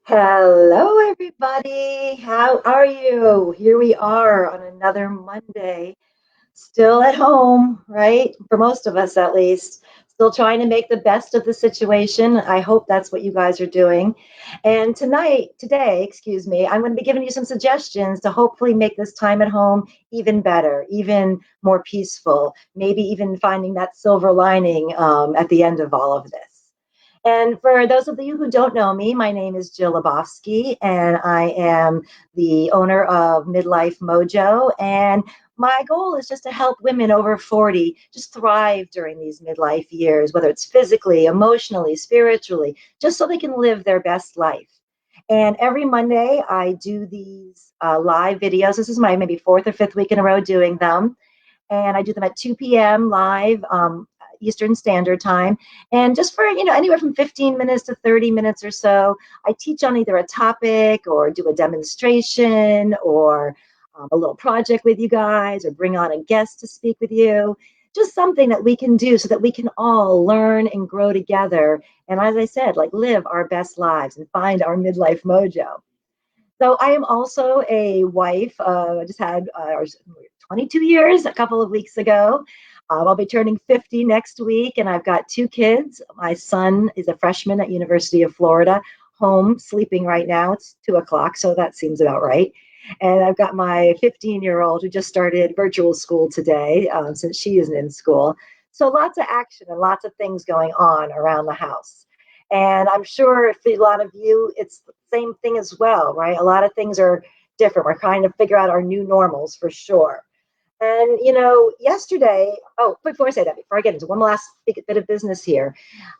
Hello, everybody. How are you? Here we are on another Monday, still at home, right? For most of us, at least, still trying to make the best of the situation. I hope that's what you guys are doing. And today, excuse me, I'm going to be giving you some suggestions to hopefully make this time at home even better, even more peaceful, maybe even finding that silver lining at the end of all of this. And for those of you who don't know me, my name is Jill Lebofsky, and I am the owner of Midlife Mojo. And my goal is just to help women over 40 just thrive during these midlife years, whether it's physically, emotionally, spiritually, just so they can live their best life. And every Monday, I do these live videos. This is my maybe fourth or fifth week in a row doing them, and I do them at 2 p.m. live Eastern Standard Time. And just for anywhere from 15 minutes to 30 minutes or so, I teach on either a topic or do a demonstration or a little project with you guys or bring on a guest to speak with you. Just something that we can do so that we can all learn and grow together. And as I said, like live our best lives and find our midlife mojo. So I am also a wife. I just had 22 years a couple of weeks ago. I'll be turning 50 next week, and I've got two kids. My son is a freshman at University of Florida, home sleeping right now. It's 2 o'clock, so that seems about right. And I've got my 15-year-old who just started virtual school today, since she isn't in school. So lots of action and lots of things going on around the house. And I'm sure for a lot of you, it's the same thing as well, right? A lot of things are different. We're trying to figure out our new normals for sure. And yesterday, oh, before I say that, before I get into one last bit of business here,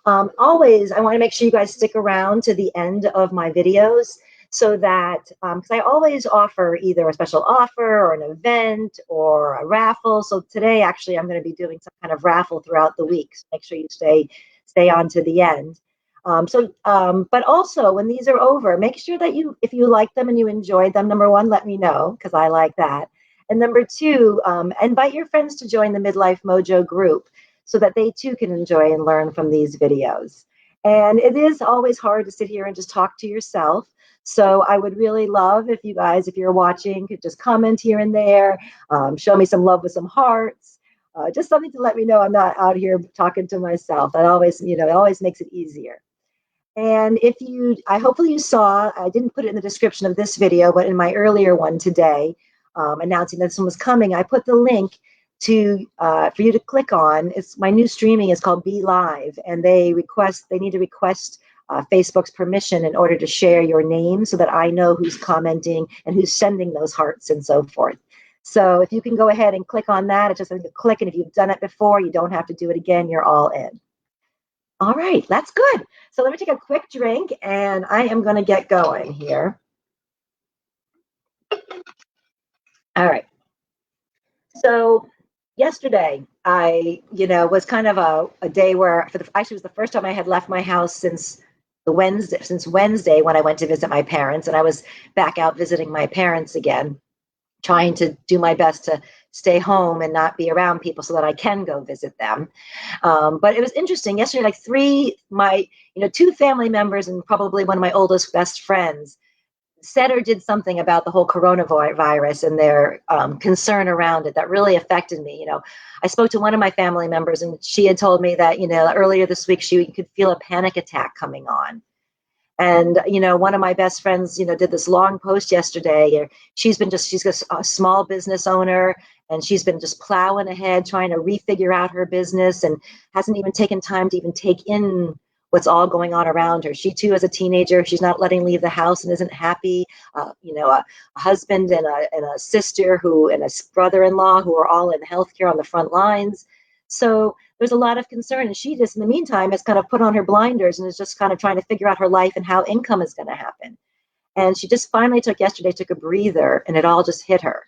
always I want to make sure you guys stick around to the end of my videos so that because I always offer either a special offer or an event or a raffle. So today, actually, I'm going to be doing some kind of raffle throughout the week. So make sure you stay on to the end. But also when these are over, make sure that if you like them and you enjoyed them, number one, let me know because I like that. And number two, invite your friends to join the Midlife Mojo group so that they too can enjoy and learn from these videos. And it is always hard to sit here and just talk to yourself. So I would really love if you guys, if you're watching, could just comment here and there, show me some love with some hearts, just something to let me know I'm not out here talking to myself. That always, it always makes it easier. And I hopefully you saw, I didn't put it in the description of this video, but in my earlier one today, announcing that this one was coming, I put the link for you to click on. It's my new streaming is called Be Live, and they need to request Facebook's permission in order to share your name so that I know who's commenting and who's sending those hearts and so forth. So if you can go ahead and click on that, it's just a click, and if you've done it before, you don't have to do it again. You're all in. All right, that's good. So let me take a quick drink and I am going to get going here. All right. So yesterday, was kind of a day where actually it was the first time I had left my house since Wednesday when I went to visit my parents, and I was back out visiting my parents again, trying to do my best to stay home and not be around people so that I can go visit them. But it was interesting yesterday, like two family members and probably one of my oldest best friends said or did something about the whole coronavirus and their concern around it that really affected me. I spoke to one of my family members and she had told me that, earlier this week, she could feel a panic attack coming on. And, one of my best friends, did this long post yesterday. She's a small business owner, and she's been just plowing ahead, trying to refigure out her business and hasn't even taken time to even take in what's all going on around her. She too, as a teenager, she's not letting leave the house and isn't happy. A husband and a sister and a brother-in-law who are all in healthcare on the front lines. So there's a lot of concern, and she just in the meantime has kind of put on her blinders and is just kind of trying to figure out her life and how income is going to happen. And she just finally took a breather, and it all just hit her.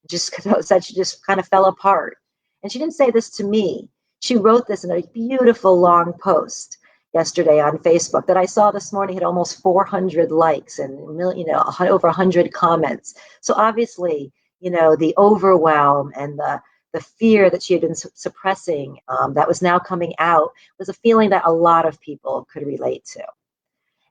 Just said she just kind of fell apart. And she didn't say this to me. She wrote this in a beautiful long post yesterday on Facebook that I saw this morning had almost 400 likes and over 100 comments. So obviously, the overwhelm and the fear that she had been suppressing that was now coming out was a feeling that a lot of people could relate to.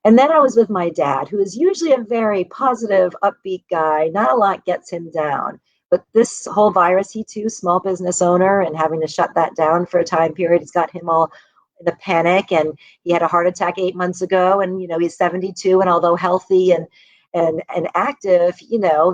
And then I was with my dad, who is usually a very positive, upbeat guy. Not a lot gets him down. But this whole virus, he too, small business owner, and having to shut that down for a time period, has got him all in a panic. And he had a heart attack 8 months ago, and he's 72, and although healthy and active,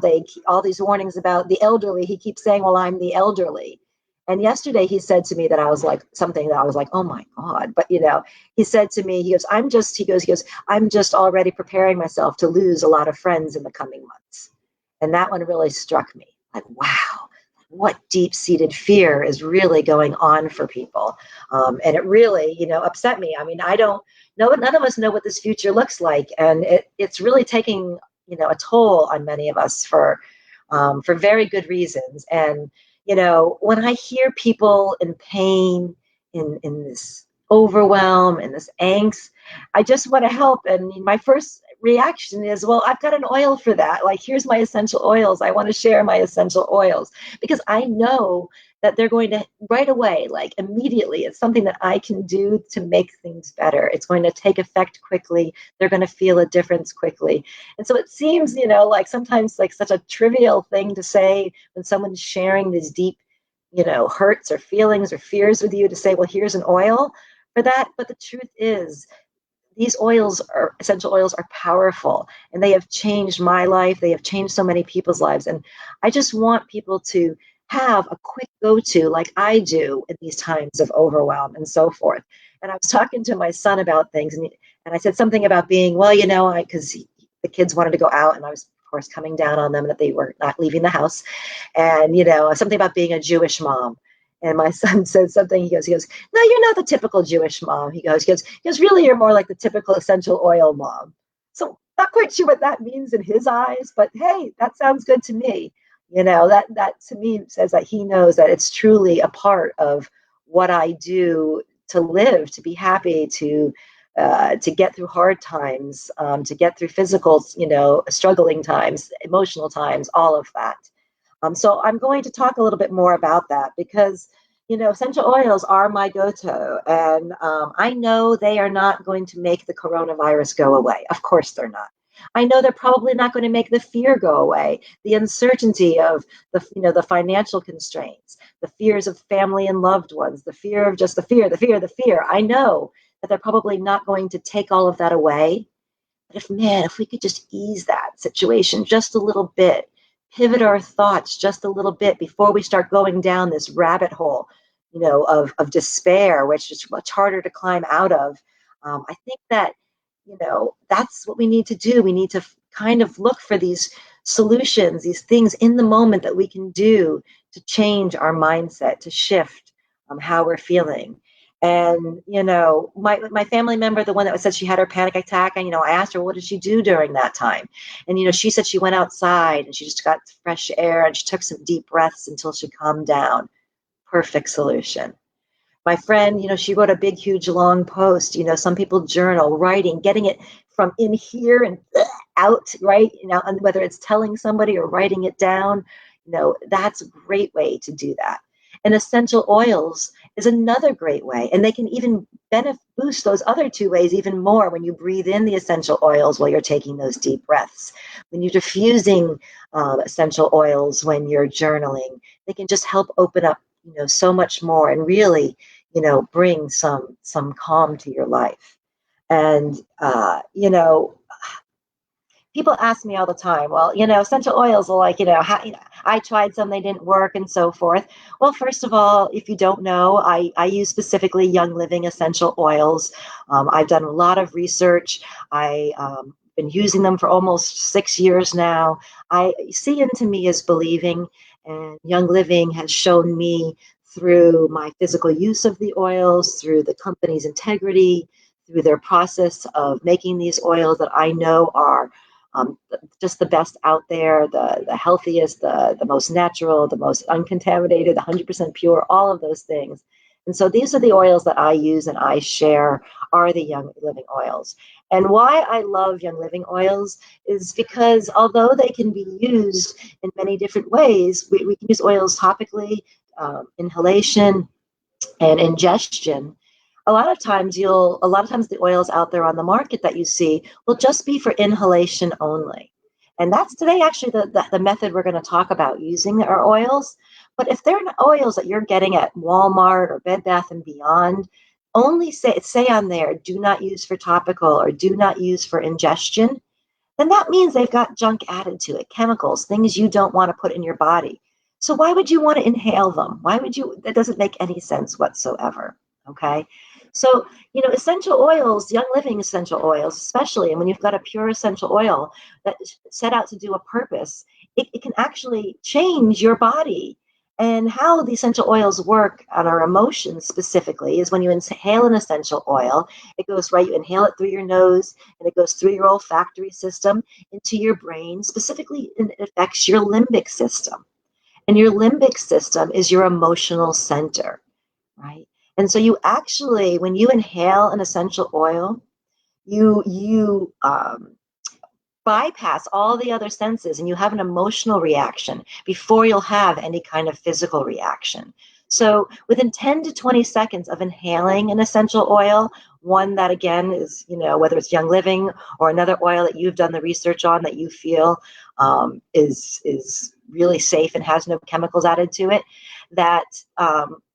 they all these warnings about the elderly. He keeps saying, "Well, I'm the elderly." And yesterday he said to me that I was like something that I was like, "Oh my God!" But he said to me, he goes, "I'm just already preparing myself to lose a lot of friends in the coming months." And that one really struck me. Like, wow, what deep-seated fear is really going on for people. And it really, upset me. I mean, I don't know, none of us know what this future looks like. And it's really taking, a toll on many of us for very good reasons. And, when I hear people in pain, in this overwhelm, in this angst, I just want to help. And my first reaction is, well, I've got an oil for that. Like, here's my essential oils. I want to share my essential oils because I know that they're going to right away, like immediately, it's something that I can do to make things better. It's going to take effect quickly. They're going to feel a difference quickly. And so it seems, like sometimes like such a trivial thing to say when someone's sharing these deep, hurts or feelings or fears with you, to say, well, here's an oil for that. But the truth is, these essential oils are powerful, and they have changed my life. They have changed so many people's lives. And I just want people to have a quick go-to like I do in these times of overwhelm and so forth. And I was talking to my son about things, and I said something about being, well, because the kids wanted to go out, and I was, of course, coming down on them that they were not leaving the house. And, something about being a Jewish mom. And my son said something. He goes, "No, you're not the typical Jewish mom." He goes, "Really, you're more like the typical essential oil mom." So not quite sure what that means in his eyes, but hey, that sounds good to me. That to me says that he knows that it's truly a part of what I do to live, to be happy, to get through hard times, to get through physical, struggling times, emotional times, all of that. So I'm going to talk a little bit more about that because, essential oils are my go-to. And I know they are not going to make the coronavirus go away. Of course they're not. I know they're probably not going to make the fear go away, the uncertainty of the financial constraints, the fears of family and loved ones, the fear of just the fear. I know that they're probably not going to take all of that away. But if we could just ease that situation just a little bit, pivot our thoughts just a little bit before we start going down this rabbit hole, of despair, which is much harder to climb out of. I think that, that's what we need to do. We need to kind of look for these solutions, these things in the moment that we can do to change our mindset, to shift how we're feeling. And my family member, the one that said she had her panic attack, and I asked her, what did she do during that time? And she said she went outside and she just got fresh air and she took some deep breaths until she calmed down. Perfect solution. My friend, she wrote a big, huge, long post. Some people journal, writing, getting it from in here and out, right? And whether it's telling somebody or writing it down, that's a great way to do that. And essential oils is another great way. And they can even boost those other two ways even more when you breathe in the essential oils while you're taking those deep breaths. When you're diffusing essential oils, when you're journaling, they can just help open up, so much more and really, bring some calm to your life. And, people ask me all the time, well, essential oils are like, I tried some, they didn't work and so forth. Well, first of all, if you don't know, I use specifically Young Living essential oils. I've done a lot of research. I been using them for almost 6 years now. I see into me as believing, and Young Living has shown me through my physical use of the oils, through the company's integrity, through their process of making these oils that I know are just the best out there, the healthiest, the most natural, the most uncontaminated, 100% pure, all of those things. And so these are the oils that I use and I share, are the Young Living oils. And why I love Young Living oils is because although they can be used in many different ways, we can use oils topically, inhalation, and ingestion. a lot of times the oils out there on the market that you see will just be for inhalation only. And that's today actually the method we're going to talk about using our oils. But if they're oils that you're getting at Walmart or Bed Bath and Beyond, only say on there, do not use for topical or do not use for ingestion, then that means they've got junk added to it, chemicals, things you don't want to put in your body. So why would you want to inhale them? Why would you? That doesn't make any sense whatsoever. Okay. So, essential oils, Young Living essential oils, especially, and when you've got a pure essential oil that is set out to do a purpose, it can actually change your body. And how the essential oils work on our emotions specifically is when you inhale an essential oil, it goes right, you inhale it through your nose, and it goes through your olfactory system into your brain. Specifically, it affects your limbic system. And your limbic system is your emotional center, right? And so you actually, when you inhale an essential oil, you bypass all the other senses and you have an emotional reaction before you'll have any kind of physical reaction. So within 10 to 20 seconds of inhaling an essential oil, one that again is, whether it's Young Living or another oil that you've done the research on that you feel is really safe and has no chemicals added to it, that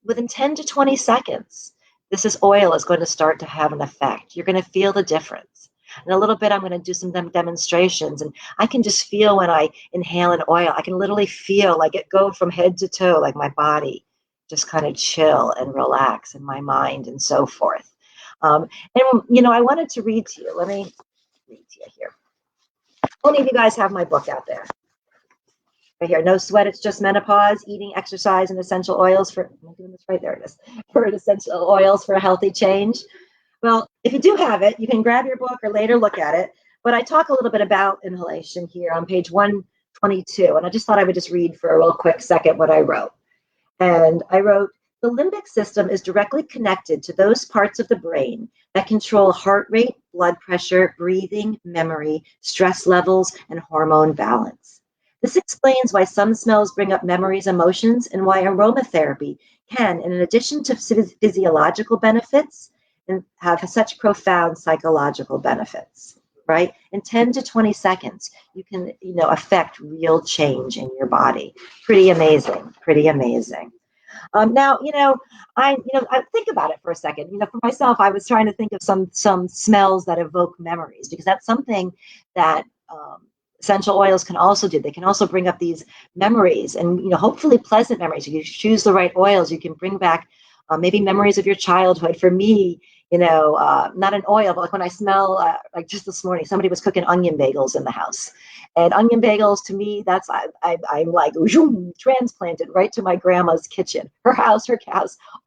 within 10 to 20 seconds, this oil is going to start to have an effect. You're going to feel the difference. In a little bit, I'm going to do some demonstrations, and I can just feel when I inhale an oil, I can literally feel like it go from head to toe, like my body just kind of chill and relax, and my mind and so forth. And I wanted to read to you. Let me read to you here. How many of you guys have my book out there? Right here, No Sweat, It's Just Menopause, Eating, Exercise, and Essential Oils for, am I doing this right? There it is. For essential oils for a healthy change. Well, if you do have it, you can grab your book or later look at it. But I talk a little bit about inhalation here on page 122. And I just thought I would just read for a real quick second what I wrote. And I wrote, the limbic system is directly connected to those parts of the brain that control heart rate, blood pressure, breathing, memory, stress levels, and hormone balance. This explains why some smells bring up memories, emotions, and why aromatherapy can, in addition to physiological benefits, and have such profound psychological benefits, right? In 10 to 20 seconds, you can, affect real change in your body. Pretty amazing, pretty amazing. Now, I think about it for a second. For myself, I was trying to think of some smells that evoke memories, because that's something that essential oils can also do. They can also bring up these memories, and hopefully pleasant memories. If you choose the right oils, you can bring back maybe memories of your childhood. For me, not an oil, but like when I smell, like just this morning, somebody was cooking onion bagels in the house. And onion bagels, to me, I'm like transplanted right to my grandma's kitchen. Her house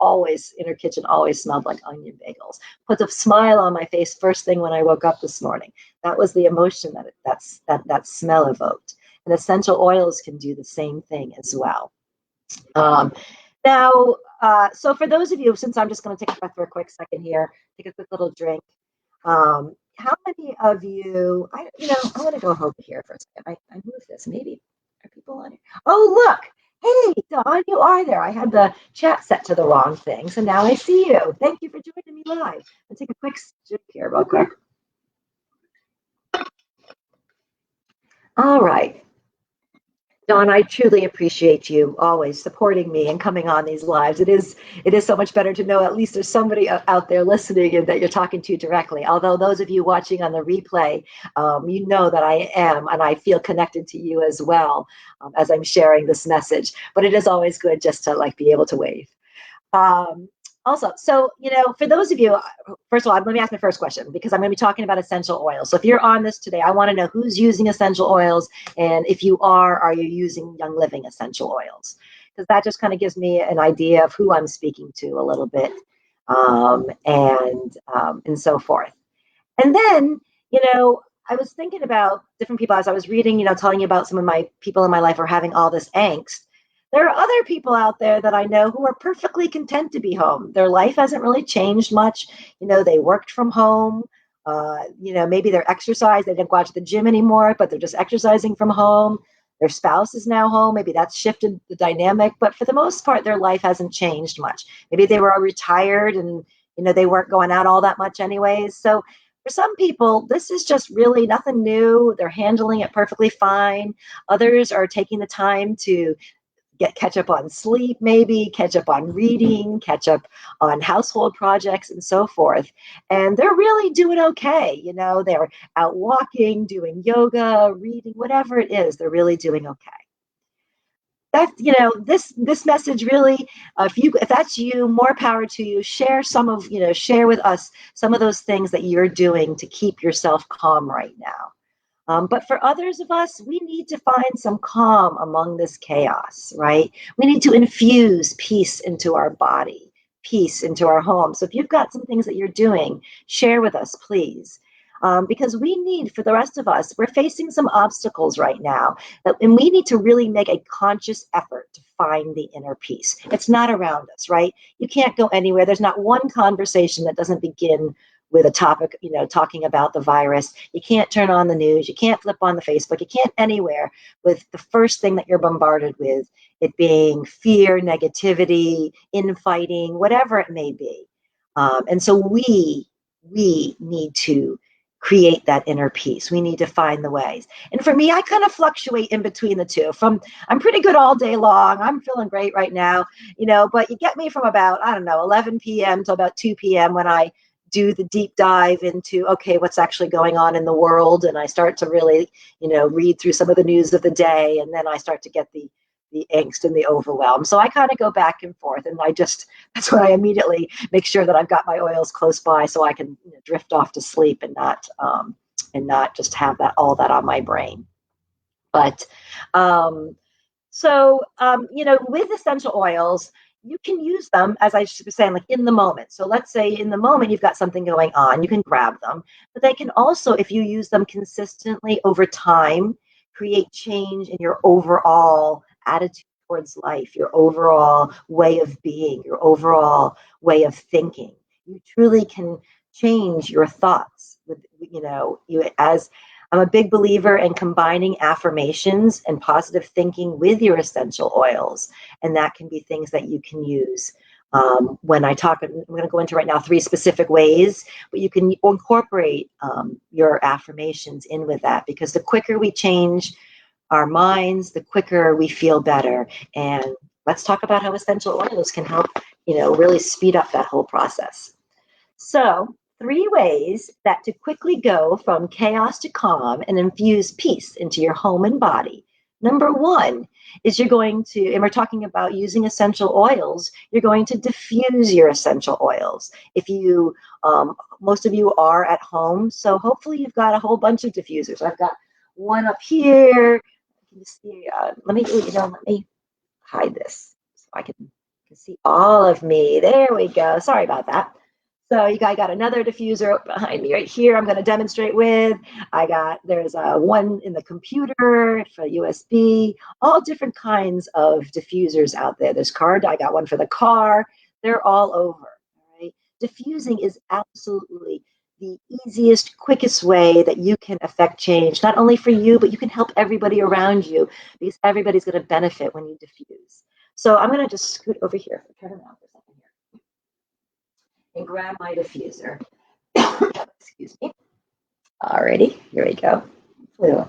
always, in her kitchen, always smelled like onion bagels. Put a smile on my face first thing when I woke up this morning. That was the emotion that smell evoked. And essential oils can do the same thing as well. Now, so for those of you, since I'm just going to take a breath for a quick second here, take a quick little drink. How many of you, I'm going to go over here for a second. I moved this. Maybe are people on here? Oh, look. Hey, Dawn, you are there. I had the chat set to the wrong thing, so now I see you. Thank you for joining me live. I'll take a quick drink here real quick. All right. Dawn, I truly appreciate you always supporting me and coming on these lives. It is so much better to know at least there's somebody out there listening and that you're talking to directly. Although those of you watching on the replay, you know that I am, and I feel connected to you as well as I'm sharing this message. But it is always good just to be able to wave. Also, so, for those of you, first of all, let me ask my first question, because I'm going to be talking about essential oils. So if you're on this today, I want to know who's using essential oils. And if you are you using Young Living essential oils? Because that just kind of gives me an idea of who I'm speaking to a little bit, and so forth. And then, I was thinking about different people as I was reading, telling you about some of my people in my life are having all this angst. There are other people out there that I know who are perfectly content to be home. Their life hasn't really changed much. They worked from home. Maybe they're exercise. They don't go out to the gym anymore, but they're just exercising from home. Their spouse is now home. Maybe that's shifted the dynamic, but for the most part, their life hasn't changed much. Maybe they were retired and, they weren't going out all that much anyways. So for some people, this is just really nothing new. They're handling it perfectly fine. Others are taking the time to catch up on sleep, maybe catch up on reading, catch up on household projects and so forth. And they're really doing okay. They're out walking, doing yoga, reading, whatever it is, they're really doing okay. That's, this message really, if that's you, more power to you. Share share with us some of those things that you're doing to keep yourself calm right now. But for others of us, we need to find some calm among this chaos, right? We need to infuse peace into our body, peace into our home. So if you've got some things that you're doing, share with us, please. Because we need, for the rest of us, we're facing some obstacles right now, and we need to really make a conscious effort to find the inner peace. It's not around us, right? You can't go anywhere. There's not one conversation that doesn't begin with a topic, talking about the virus. You can't turn on the news. You can't flip on the Facebook. You can't anywhere with the first thing that you're bombarded with, it being fear, negativity, infighting, whatever it may be. And so we need to create that inner peace. We need to find the ways. And for me, I kind of fluctuate in between the two. I'm pretty good all day long. I'm feeling great right now, but you get me from about, 11 p.m. to about 2 p.m. when I do the deep dive into, okay, what's actually going on in the world. And I start to really, read through some of the news of the day. And then I start to get the angst and the overwhelm. So I kind of go back and forth, and that's when I immediately make sure that I've got my oils close by so I can drift off to sleep and not just have all that on my brain. But with essential oils, you can use them, as I was saying, like in the moment. So let's say in the moment you've got something going on, you can grab them. But they can also, if you use them consistently over time, create change in your overall attitude towards life, your overall way of being, your overall way of thinking. You truly can change your thoughts with, as I'm a big believer in combining affirmations and positive thinking with your essential oils. And that can be things that you can use. When I talk, I'm going to go into right now 3 specific ways, but you can incorporate your affirmations in with that, because the quicker we change our minds, the quicker we feel better. And let's talk about how essential oils can help, really speed up that whole process. So 3 ways that to quickly go from chaos to calm and infuse peace into your home and body. Number 1 is you're going to, and we're talking about using essential oils, you're going to diffuse your essential oils. If you, most of you are at home, so hopefully you've got a whole bunch of diffusers. I've got one up here. You can see, let me hide this so I can see all of me. There we go. Sorry about that. So I got another diffuser behind me right here I'm going to demonstrate with. There's one in the computer for USB, all different kinds of diffusers out there. I got one for the car. They're all over. All right. Diffusing is absolutely the easiest, quickest way that you can affect change, not only for you, but you can help everybody around you, because everybody's going to benefit when you diffuse. So I'm going to just scoot over here. Turn around for a second here and grab my diffuser. Excuse me. Alrighty, here we go. Yeah,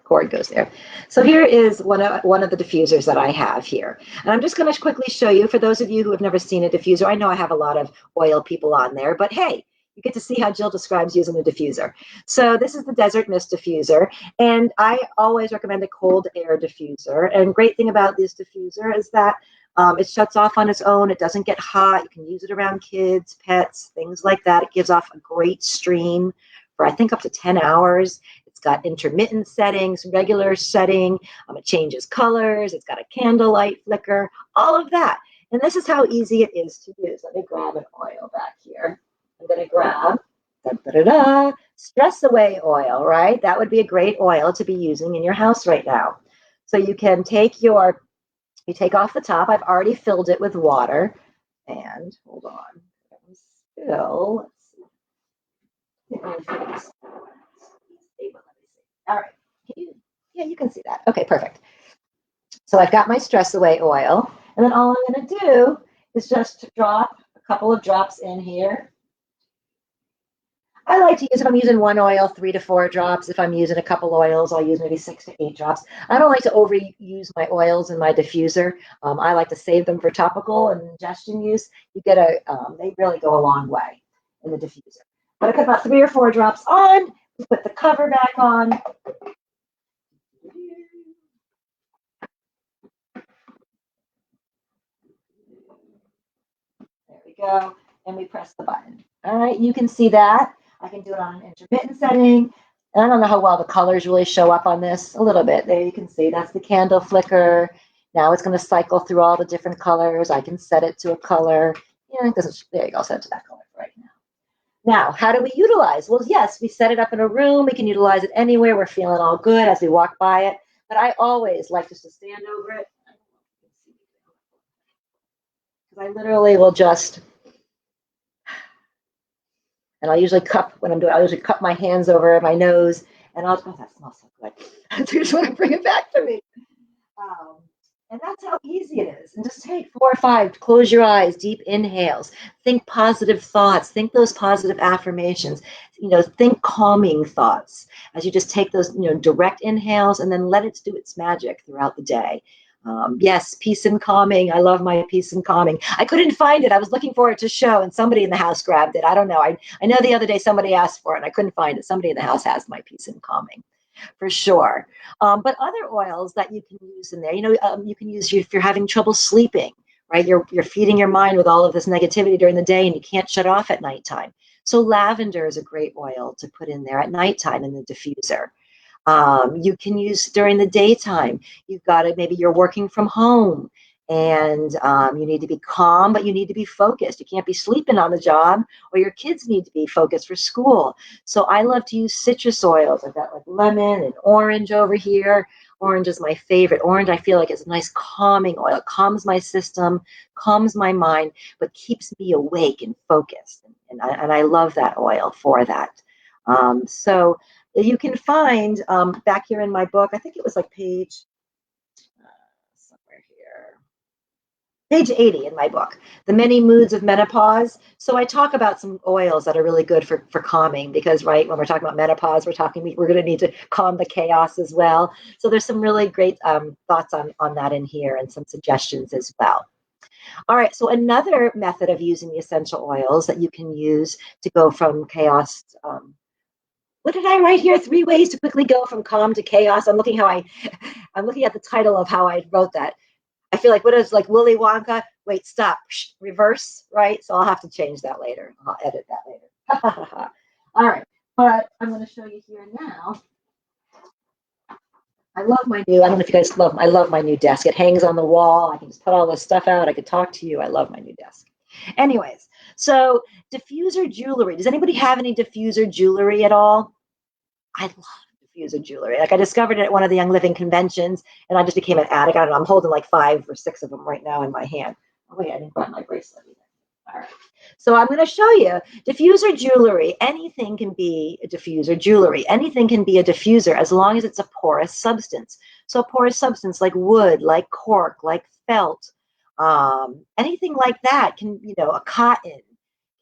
cord goes there. So here is one of the diffusers that I have here. And I'm just going to quickly show you, for those of you who have never seen a diffuser. I know I have a lot of oil people on there, but hey, you get to see how Jill describes using a diffuser. So this is the Desert Mist diffuser, and I always recommend a cold air diffuser. And great thing about this diffuser is that it shuts off on its own. It doesn't get hot. You can use it around kids, pets, things like that. It gives off a great stream for, I think, up to 10 hours. It's got intermittent settings, regular setting. It changes colors. It's got a candlelight flicker, all of that. And this is how easy it is to use. Let me grab an oil back here. I'm going to grab Stress Away oil, right? That would be a great oil to be using in your house right now. So you can take off the top. I've already filled it with water. And hold on. Still, let's see. All right. You can see that. Okay, perfect. So I've got my Stress Away oil. And then all I'm going to do is just drop a couple of drops in here. I like to use, if I'm using one oil, 3 to 4 drops. If I'm using a couple oils, I'll use maybe 6 to 8 drops. I don't like to overuse my oils in my diffuser. I like to save them for topical and ingestion use. You get they really go a long way in the diffuser. But I put about 3 or 4 drops on, put the cover back on. There we go. And we press the button. All right, you can see that. I can do it on an intermittent setting. And I don't know how well the colors really show up on this. A little bit. There you can see that's the candle flicker. Now it's going to cycle through all the different colors. I can set it to a color. Yeah, it doesn't. There you go. Set it to that color right now. Now, how do we utilize? Well, yes, we set it up in a room. We can utilize it anywhere. We're feeling all good as we walk by it. But I always like just to stand over it. Because I literally will just, and I'll usually cup when I'm doing, I'll usually cup my hands over my nose, and I'll, oh, that smells so good. I just want to bring it back to me. And that's how easy it is. And just take 4 or 5, close your eyes, deep inhales, think positive thoughts, think those positive affirmations, think calming thoughts as you just take those, direct inhales and then let it do its magic throughout the day. Yes, peace and calming. I love my peace and calming. I couldn't find it. I was looking for it to show, and somebody in the house grabbed it. I don't know. I know the other day somebody asked for it, and I couldn't find it. Somebody in the house has my peace and calming, for sure. But other oils that you can use in there, you can use if you're having trouble sleeping, right? You're feeding your mind with all of this negativity during the day, and you can't shut off at nighttime. So lavender is a great oil to put in there at nighttime in the diffuser. You can use during the daytime. You've got it. Maybe you're working from home and you need to be calm, but you need to be focused. You can't be sleeping on the job, or your kids need to be focused for school. So I love to use citrus oils. I've got like lemon and orange over here. Orange is my favorite. Orange, I feel like it's a nice calming oil. It calms my system, calms my mind, but keeps me awake and focused. And I love that oil for that. So you can find back here in my book, I think it was like page somewhere here, page 80 in my book, The Many Moods of Menopause. So I talk about some oils that are really good for calming, because right when we're talking about menopause, we're going to need to calm the chaos as well. So there's some really great thoughts on that in here, and some suggestions as well. All right, so another method of using the essential oils that you can use to go from chaos. What did I write here? 3 ways to quickly go from calm to chaos. I'm looking at the title of how I wrote that. I feel like, what is like Willy Wonka? Wait, stop, reverse, right? So I'll have to change that later. I'll edit that later. All right, but I'm going to show you here now. I don't know if you guys I love my new desk. It hangs on the wall. I can just put all this stuff out. I could talk to you. I love my new desk. Anyways, so diffuser jewelry. Does anybody have any diffuser jewelry at all? I love diffuser jewelry. Like, I discovered it at one of the Young Living conventions, and I just became an addict. I don't know. I'm holding like 5 or 6 of them right now in my hand. Oh wait, I didn't find my bracelet either. All right. So I'm going to show you diffuser jewelry. Anything can be a diffuser jewelry. Anything can be a diffuser as long as it's a porous substance. So a porous substance like wood, like cork, like felt, anything like that can, a cotton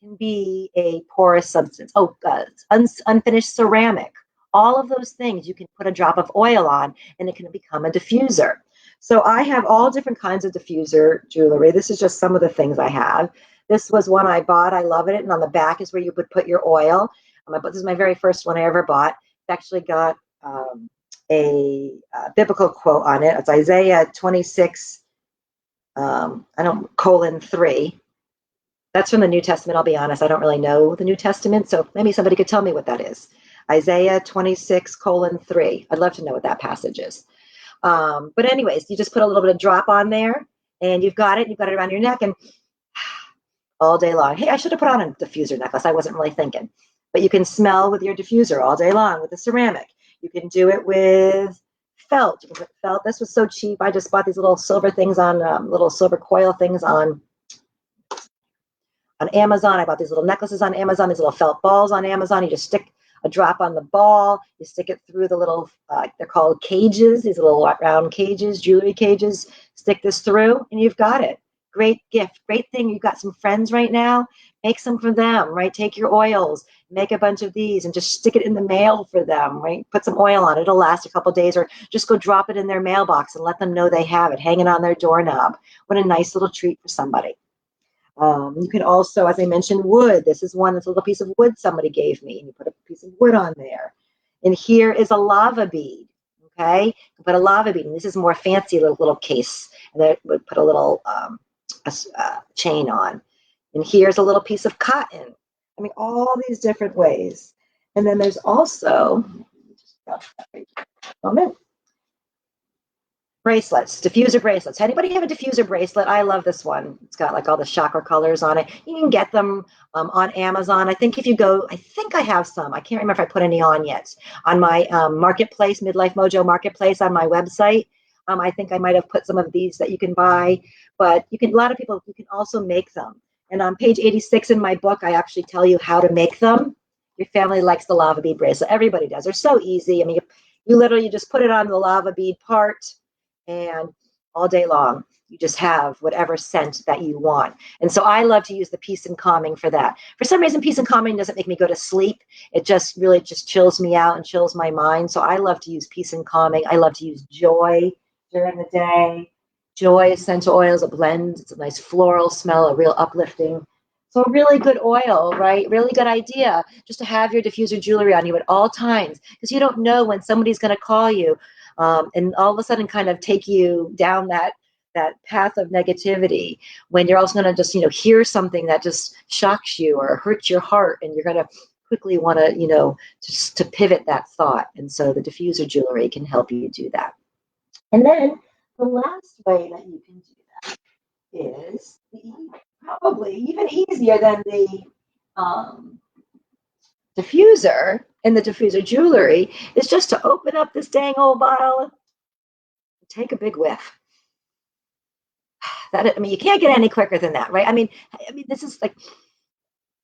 can be a porous substance. Oh, unfinished ceramic. All of those things you can put a drop of oil on, and it can become a diffuser. So I have all different kinds of diffuser jewelry. This is just some of the things I have. This was one I bought. I love it. And on the back is where you would put your oil. This is my very first one I ever bought. It's actually got a biblical quote on it. It's Isaiah 26, colon 3. That's from the New Testament. I'll be honest, I don't really know the New Testament, so maybe somebody could tell me what that is. Isaiah 26, colon 3. I'd love to know what that passage is. But anyways, you just put a little bit of drop on there, and you've got it around your neck, and all day long. Hey, I should have put on a diffuser necklace. I wasn't really thinking. But you can smell with your diffuser all day long with the ceramic. You can do it with felt. You can put felt. This was so cheap. I just bought these little silver things on, little silver coil things on Amazon. I bought these little necklaces on Amazon, these little felt balls on Amazon. You just stick a drop on the ball. You stick it through the little, they're called cages, these little round cages, jewelry cages. Stick this through, and you've got it. Great gift, great thing. You've got some friends right now, make some for them, right? Take your oils, make a bunch of these and just stick it in the mail for them, right? Put some oil on it. It'll last a couple of days, or just go drop it in their mailbox and let them know they have it hanging on their doorknob. What a nice little treat for somebody. You can also, as I mentioned, wood. This is one, this little piece of wood somebody gave me, and you put a piece of wood on there. And here is a lava bead. Okay, you put a lava bead, and this is more fancy little case, and then would put a little chain on. And here's a little piece of cotton. I mean, all these different ways. And then there's also, moment, bracelets, diffuser bracelets. Anybody have a diffuser bracelet? I love this one. It's got like all the chakra colors on it. You can get them on Amazon. I think if you go, I think I have some. I can't remember if I put any on yet. On my marketplace, Midlife Mojo Marketplace on my website. I think I might have put some of these that you can buy, but you can, a lot of people, you can also make them. And on page 86 in my book, I actually tell you how to make them. Your family likes the lava bead bracelet. Everybody does. They're so easy. I mean, you literally just put it on the lava bead part, and all day long you just have whatever scent that you want. And so I love to use the peace and calming for that. For some reason, peace and calming doesn't make me go to sleep. It just really just chills me out and chills my mind. So I love to use peace and calming. I love to use joy during the day. Joy essential oils, a blend. It's a nice floral smell, a real uplifting. So a really good oil, right? Really good idea just to have your diffuser jewelry on you at all times, because you don't know when somebody's going to call you and all of a sudden kind of take you down that path of negativity, when you're also going to just, hear something that just shocks you or hurts your heart, and you're going to quickly want to, just to pivot that thought. And so the diffuser jewelry can help you do that. And then the last way that you can do that is probably even easier than the diffuser and the diffuser jewelry, is just to open up this dang old bottle and take a big whiff. I mean, you can't get any quicker than that, right? I mean, this is like,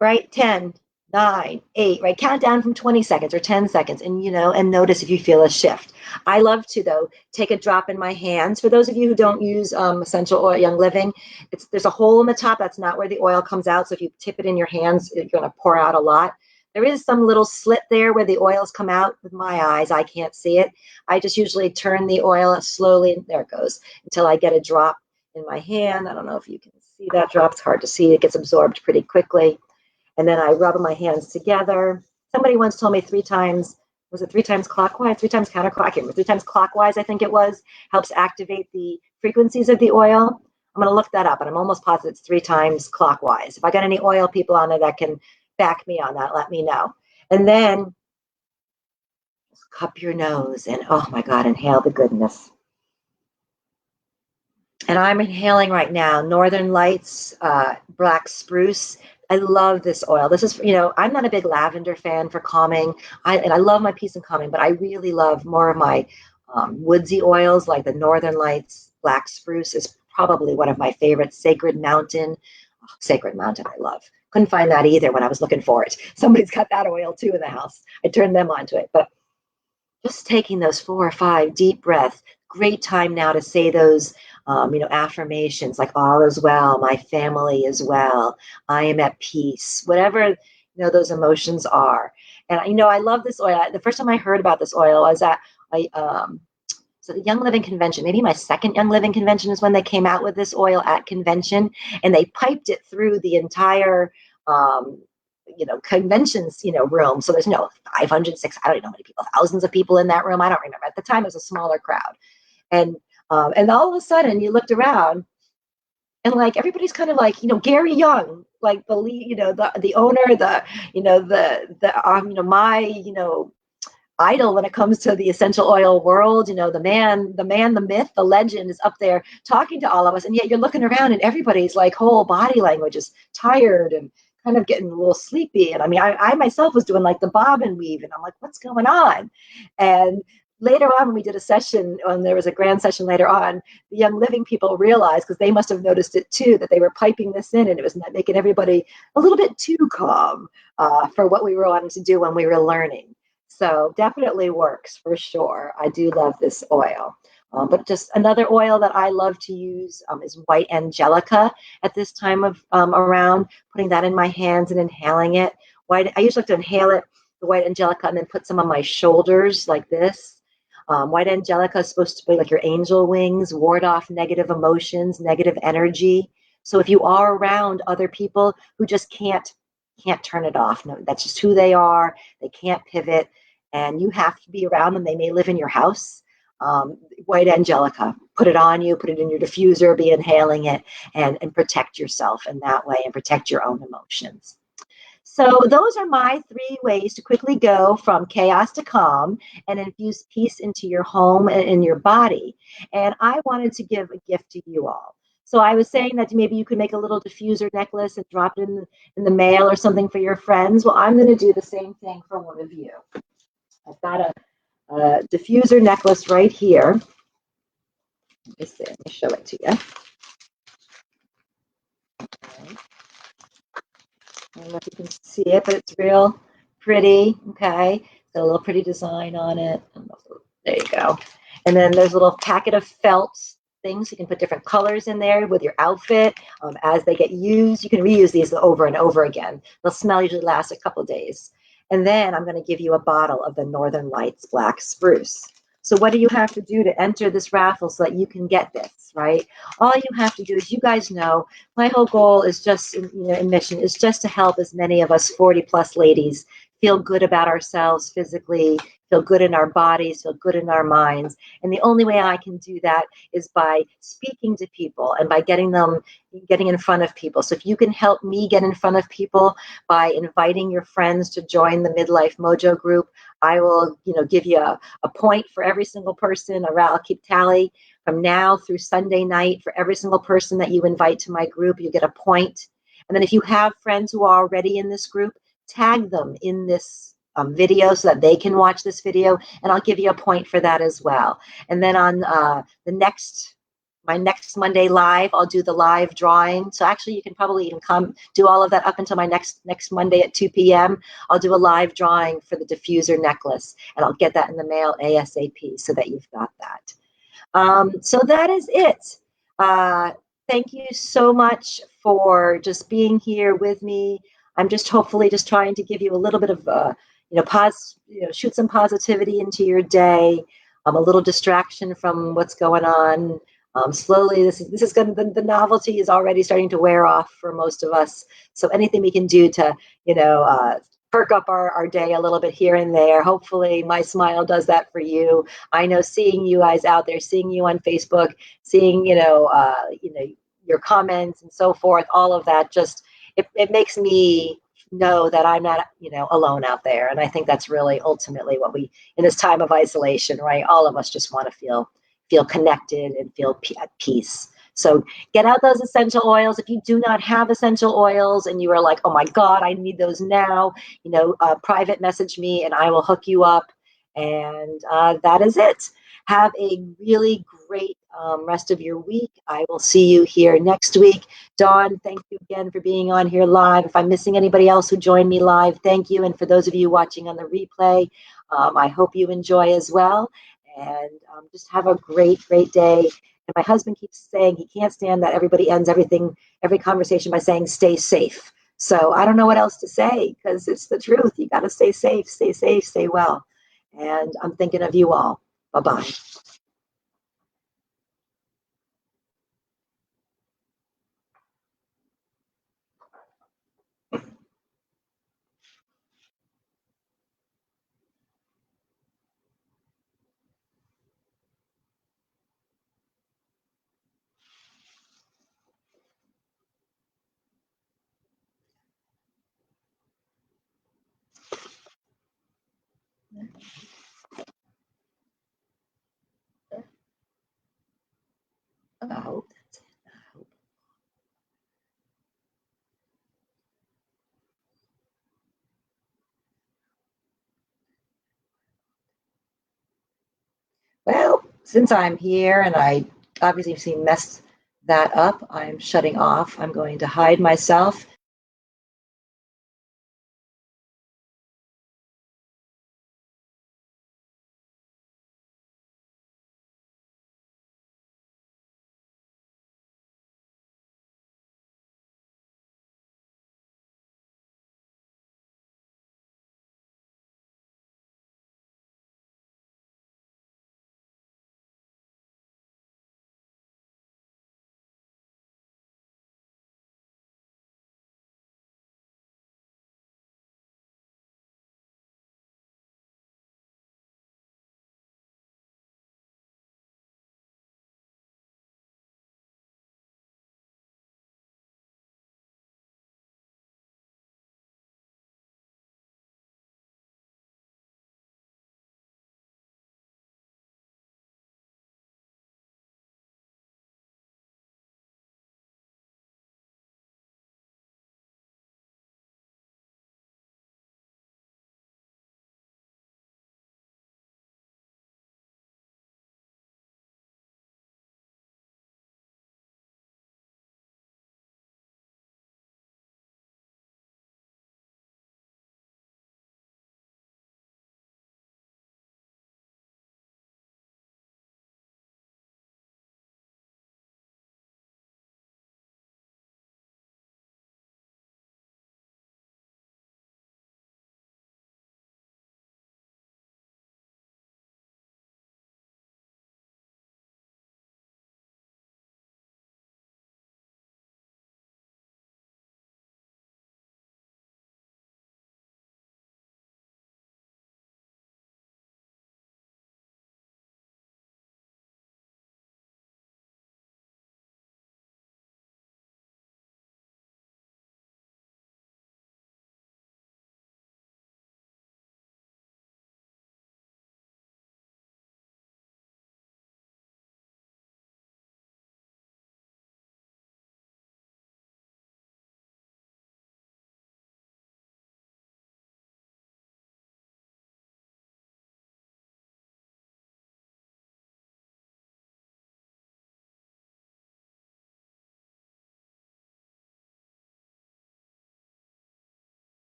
right, 10, 9, 8, right? Count down from 20 seconds or 10 seconds, and and notice if you feel a shift. I love to, though, take a drop in my hands. For those of you who don't use essential oil Young Living, there's a hole in the top. That's not where the oil comes out. So if you tip it in your hands, you're going to pour out a lot. There is some little slit there where the oils come out. With my eyes, I can't see it. I just usually turn the oil slowly, there it goes, until I get a drop in my hand. I don't know if you can see that drop. It's hard to see. It gets absorbed pretty quickly. And then I rub my hands together. Somebody once told me 3 times, was it 3 times clockwise, 3 times counterclockwise? I can't remember, 3 times clockwise, I think it was, helps activate the frequencies of the oil. I'm going to look that up, and I'm almost positive it's 3 times clockwise. If I got any oil people on there that can back me on that, let me know. And then just cup your nose and, oh my God, inhale the goodness. And I'm inhaling right now Northern Lights, black spruce. I love this oil. This is, I'm not a big lavender fan for calming. And I love my peace and calming, but I really love more of my woodsy oils, like the Northern Lights black spruce is probably one of my favorites. Sacred Mountain, I love. Couldn't find that either when I was looking for it. Somebody's got that oil too in the house. I turned them onto it. But just taking those 4 or 5 deep breaths, great time now to say those affirmations like all is well, my family is well, I am at peace, whatever those emotions are. And I love this oil. The first time I heard about this oil was at so the Young Living Convention, maybe my second Young Living Convention, is when they came out with this oil at convention, and they piped it through the entire conventions, room. So there's 500, 600, I don't know how many people, thousands of people in that room. I don't remember. At the time, it was a smaller crowd. And all of a sudden you looked around, and like everybody's kind of like, Gary Young, like the lead, the owner, my, idol when it comes to the essential oil world, the man, the myth, the legend is up there talking to all of us. And yet you're looking around and everybody's like whole body language is tired and kind of getting a little sleepy. And I mean, I myself was doing like the bob and weave, and I'm like, what's going on? And later on, when we did a session, when there was a grand session later on, the Young Living people realized, because they must have noticed it too, that they were piping this in, and it was making everybody a little bit too calm for what we were wanting to do when we were learning. So definitely works for sure. I do love this oil. But just another oil that I love to use is white angelica at this time of around, putting that in my hands and inhaling it. I usually like to inhale it, the white angelica, and then put some on my shoulders like this. White angelica is supposed to be like your angel wings, ward off negative emotions, negative energy. So if you are around other people who just can't turn it off, no, that's just who they are. They can't pivot, and you have to be around them. They may live in your house. White angelica, put it on you, put it in your diffuser, be inhaling it, and protect yourself in that way and protect your own emotions. So those are my 3 ways to quickly go from chaos to calm and infuse peace into your home and in your body. And I wanted to give a gift to you all. So I was saying that maybe you could make a little diffuser necklace and drop it in the mail or something for your friends. Well, I'm going to do the same thing for one of you. I've got a diffuser necklace right here. Let me show it to you. Okay. I don't know if you can see it, but it's real pretty. Okay, got a little pretty design on it. There you go. And then there's a little packet of felt things. You can put different colors in there with your outfit. As they get used, you can reuse these over and over again. They'll smell, usually last a couple days. And then I'm going to give you a bottle of the Northern Lights Black Spruce. So what do you have to do to enter this raffle so that you can get this, right? All you have to do is, you guys know, my whole goal is just, in mission, is just to help as many of us 40 plus ladies feel good about ourselves physically, feel good in our bodies, feel good in our minds. And the only way I can do that is by speaking to people and by getting in front of people. So if you can help me get in front of people by inviting your friends to join the Midlife Mojo group, I will, give you a point for every single person. I'll keep tally from now through Sunday night. For every single person that you invite to my group, you get a point. And then if you have friends who are already in this group, tag them in this video so that they can watch this video, and I'll give you a point for that as well. And then on my next Monday live, I'll do the live drawing. So actually, you can probably even come do all of that up until my next Monday at 2 p.m. I'll do a live drawing for the diffuser necklace, and I'll get that in the mail ASAP so that you've got that. So that is it. Thank you so much for just being here with me. I'm just hopefully just trying to give you a little bit of, shoot some positivity into your day, a little distraction from what's going on. Slowly, this is going. The novelty is already starting to wear off for most of us. So anything we can do to, perk up our day a little bit here and there. Hopefully, my smile does that for you. I know seeing you guys out there, seeing you on Facebook, seeing your comments and so forth, all of that, just it makes me know that I'm not alone out there. And I think that's really ultimately what we, in this time of isolation, right? All of us just want to feel connected and feel at peace. So get out those essential oils. If you do not have essential oils and you are like, oh my God, I need those now, private message me and I will hook you up. And that is it. Have a really great rest of your week. I will see you here next week. Dawn, thank you again for being on here live. If I'm missing anybody else who joined me live, thank you. And for those of you watching on the replay, I hope you enjoy as well. And just have a great, great day. And my husband keeps saying he can't stand that everybody ends every conversation by saying, stay safe. So I don't know what else to say, because it's the truth. You got to stay safe, stay well. And I'm thinking of you all. Bye-bye. Oh. Well, since I'm here and I obviously messed that up, I'm shutting off. I'm going to hide myself